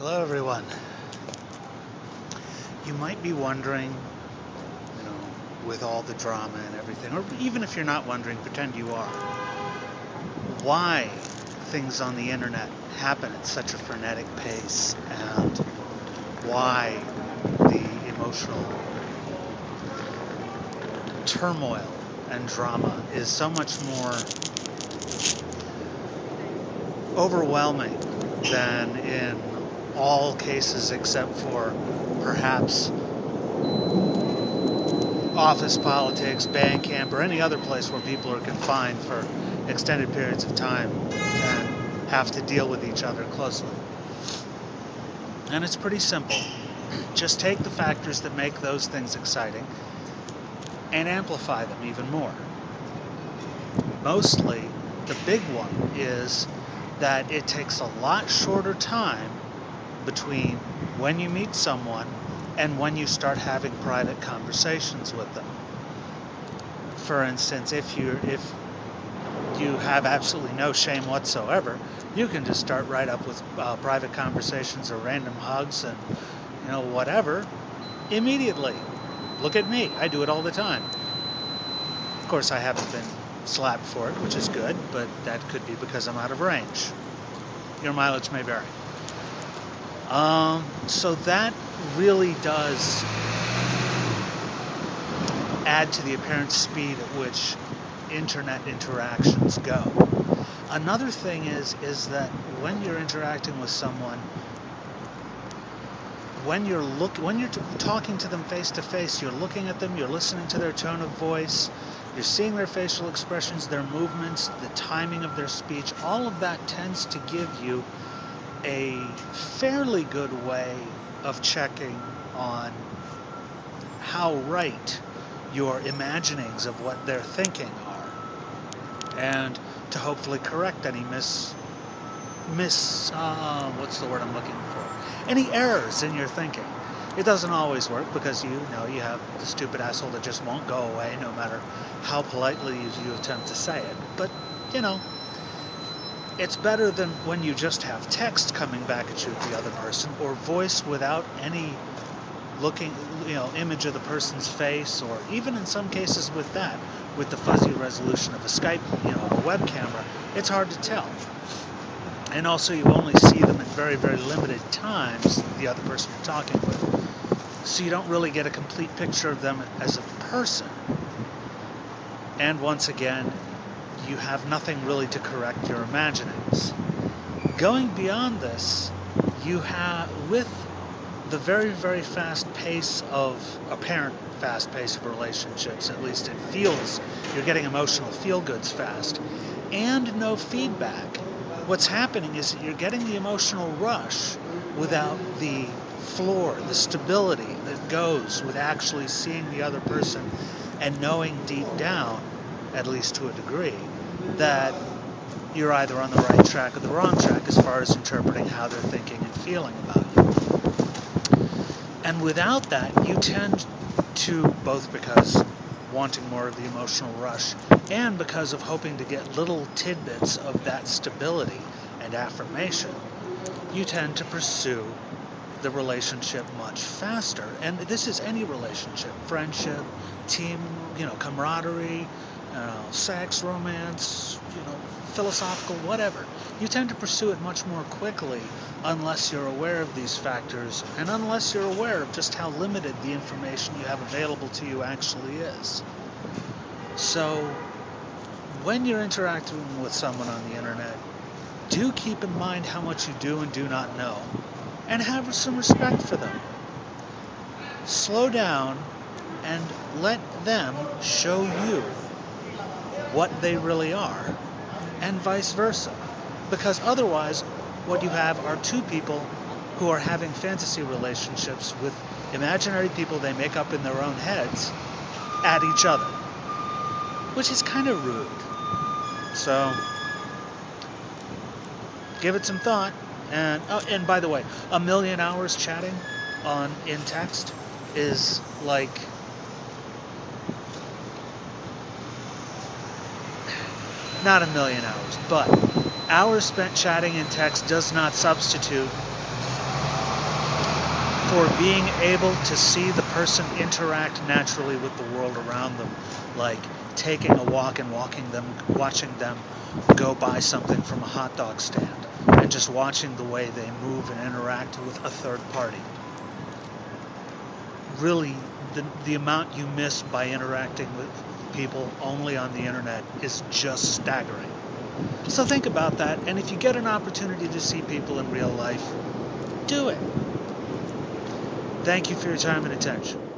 Hello everyone. You might be wondering, with all the drama and everything, or even if you're not wondering, pretend you are, why things on the internet happen at such a frenetic pace, and why the emotional turmoil and drama is so much more overwhelming than in all cases except for perhaps office politics, band camp, or any other place where people are confined for extended periods of time and have to deal with each other closely. And it's pretty simple. Just take the factors that make those things exciting and amplify them even more. Mostly, the big one is that it takes a lot shorter time between when you meet someone and when you start having private conversations with them. For instance, if you have absolutely no shame whatsoever, you can just start right up with private conversations or random hugs and whatever immediately. Look at me, I do it all the time. Of course, I haven't been slapped for it, which is good, but that could be because I'm out of range. Your mileage may vary. So that really does add to the apparent speed at which internet interactions go. Another thing is that when you're interacting with someone, when you're talking to them face to face, you're looking at them, you're listening to their tone of voice, you're seeing their facial expressions, their movements, the timing of their speech. All of that tends to give you a fairly good way of checking on how right your imaginings of what they're thinking are, and to hopefully correct any what's the word I'm looking for? Any errors in your thinking. It doesn't always work because you have the stupid asshole that just won't go away no matter how politely you attempt to say it. But, it's better than when you just have text coming back at you at the other person, or voice without any image of the person's face, or even in some cases with the fuzzy resolution of a Skype, a web camera, it's hard to tell. And also you only see them in very, very limited times, the other person you're talking with. So you don't really get a complete picture of them as a person. And once again, you have nothing really to correct your imaginings. Going beyond this, you have, with the very, very apparent fast pace of relationships, at least it feels, you're getting emotional feel-goods fast, and no feedback. What's happening is that you're getting the emotional rush without the floor, the stability that goes with actually seeing the other person and knowing deep down, at least to a degree, that you're either on the right track or the wrong track as far as interpreting how they're thinking and feeling about you. And without that, you tend to, both because wanting more of the emotional rush and because of hoping to get little tidbits of that stability and affirmation, you tend to pursue the relationship much faster. And this is any relationship, friendship, team, camaraderie, sex, romance, philosophical, whatever. You tend to pursue it much more quickly unless you're aware of these factors and unless you're aware of just how limited the information you have available to you actually is. So when you're interacting with someone on the internet, do keep in mind how much you do and do not know, and have some respect for them. Slow down and let them show you what they really are, and vice versa. Because otherwise, what you have are two people who are having fantasy relationships with imaginary people they make up in their own heads at each other, which is kind of rude. So, give it some thought. And by the way, 1 million hours chatting in text is like not 1 million hours, but hours spent chatting in text does not substitute for being able to see the person interact naturally with the world around them, like taking a walk and watching them go buy something from a hot dog stand, and just watching the way they move and interact with a third party. Really, the amount you miss by interacting with people only on the internet is just staggering. So think about that, and if you get an opportunity to see people in real life, do it. Thank you for your time and attention.